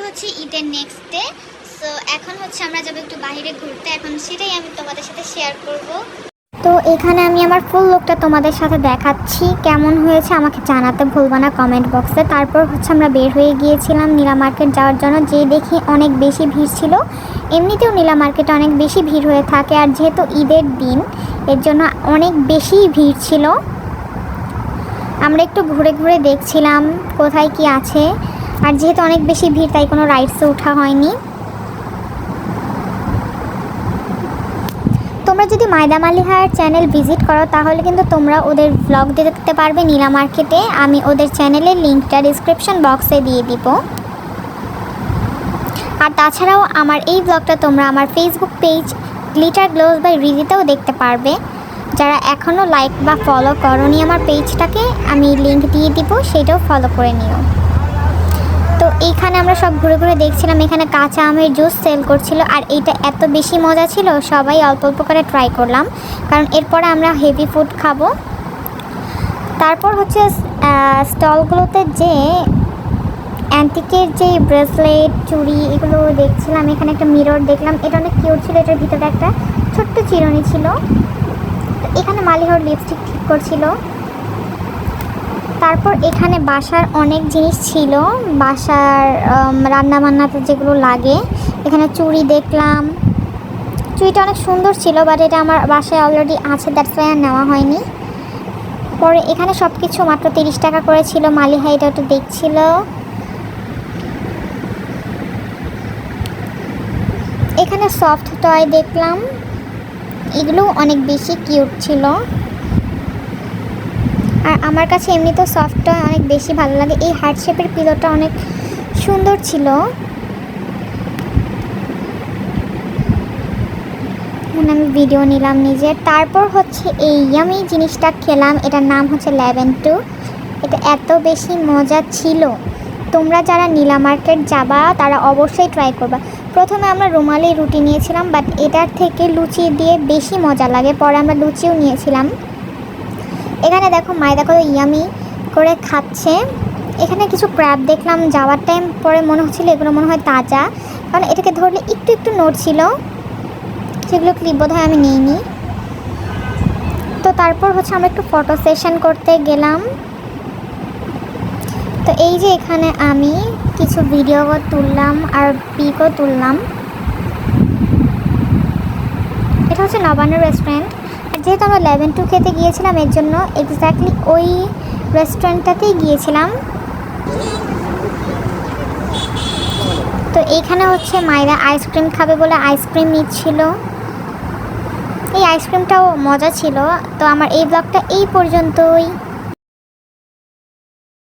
হচ্ছে ঈদের next day. So এখন হচ্ছে আমরা যাবো একটু বাইরে ঘুরতে, এখন সেটাই আমি তোমাদের সাথে শেয়ার করব। তো এখানে আমি আমার ফুল লুকটা তোমাদের সাথে দেখাচ্ছি, কেমন হয়েছে আমাকে জানাতে ভুলবা না কমেন্ট বক্সে। তারপর হচ্ছে আমরা বের হয়ে গিয়েছিলাম নীলা মার্কেট যাওয়ার জন্য, যে দেখি অনেক বেশি ভিড় ছিল। এমনিতেও নীলা মার্কেটে অনেক বেশি ভিড় হয়ে থাকে, আর যেহেতু ঈদের দিন এর জন্য অনেক বেশি ভিড় ছিল। আমরা একটু ঘুরে ঘুরে দেখছিলাম কোথায় কি আছে, আর যেহেতু অনেক বেশি ভিড় তাই কোনো রাইডসে ওঠা হয়নি। তোমরা যদি মায়দা মালিহার চ্যানেল ভিজিট করো তাহলে কিন্তু তোমরা ওদের ব্লগ দেখতে পারবে নীলা মার্কেটে। আমি ওদের চ্যানেলের লিঙ্কটা ডিসক্রিপশন বক্সে দিয়ে দিব। আর তাছাড়াও আমার এই ব্লগটা তোমরা আমার Facebook page glitter glows by রিদিতেও দেখতে পারবে। যারা এখনও লাইক বা ফলো করোনি আমার পেজটাকে, আমি লিঙ্ক দিয়ে দিব, সেটাও ফলো করে নিও। তো এইখানে আমরা সব ঘুরে ঘুরে দেখছিলাম, এখানে কাঁচা আমের জুস সেল করছিল, আর এইটা এত বেশি মজা ছিল সবাই অল্প অল্প করে ট্রাই করলাম, কারণ এরপরে আমরা হেভি ফুড খাবো। তারপর হচ্ছে স্টলগুলোতে যে অ্যান্টিকের যে ব্রেসলেট চুড়ি এগুলো দেখছিলাম। এখানে একটা মিরর দেখলাম, এটা অনেক কিউট ছিল, এটার ভিতরে একটা ছোট্ট চিরুনি ছিল। তো এখানে মালিহার লিপস্টিক ঠিক করছিল। তারপর এখানে বাসার অনেক জিনিস ছিল, বাসার রান্নাবান্নাতে যেগুলো লাগে। এখানে চুড়ি দেখলাম, চুড়িটা অনেক সুন্দর ছিল, বাট এটা আমার বাসায় অলরেডি আছে, দ্যাটস ওয়াই আর নেওয়া হয়নি। পরে এখানে সব কিছু মাত্র 30 টাকা করে ছিল। মালিহা এটা একটু দেখছিল। এখানে সফট টয় দেখলাম, এগুলো অনেক বেশি কিউট ছিল। আর আমার কাছে এমনিতেও সফট টয় অনেক বেশি ভালো লাগে। এই হার্ট শেপের পিলোটা অনেক সুন্দর ছিল। এখানে আমি ভিডিও নিলাম নিজের। তারপর হচ্ছে এই ইয়ামি জিনিসটা খেলাম, এটার নাম হচ্ছে ল্যাভেন্টু। এটা এত বেশি মজা ছিল, তোমরা যারা নীলা মার্কেট যাবা তারা অবশ্যই ট্রাই করবা। প্রথমে আমরা রুমালি রুটি নিয়েছিলাম, বাট এটার থেকে লুচি দিয়ে বেশি মজা লাগে। পরে আমরা লুচিও নিয়েছিলাম। এখানে দেখো মায়দা করে ইয়ামি করে খাচ্ছে। এখানে কিছু ক্র্যাব দেখলাম যাওয়ার টাইম, পরে মনে হচ্ছিলো এগুলো মনে হয় তাজা, কারণ এটাকে ধরলে একটু একটু নড়ছিল। সেগুলো ক্লিপ বোধহয় আমি নিইনি। তো তারপর হচ্ছে আমরা একটু ফটো সেশন করতে গেলাম। তো এই যে এখানে আমি কিছু ভিডিও তুললাম আর পিকও তুললাম। এটা হচ্ছে নবান্ন রেস্টুরেন্ট। আর যেহেতু আমরা ল্যাভেন্টু খেতে গিয়েছিলাম এর জন্য এক্স্যাক্টলি ওই রেস্টুরেন্টটাতেই গিয়েছিলাম। তো এইখানে হচ্ছে মায়েরা আইসক্রিম খাবে বলে আইসক্রিম নিচ্ছিল। এই আইসক্রিমটাও মজা ছিল। তো আমার এই ব্লগটা এই পর্যন্তই।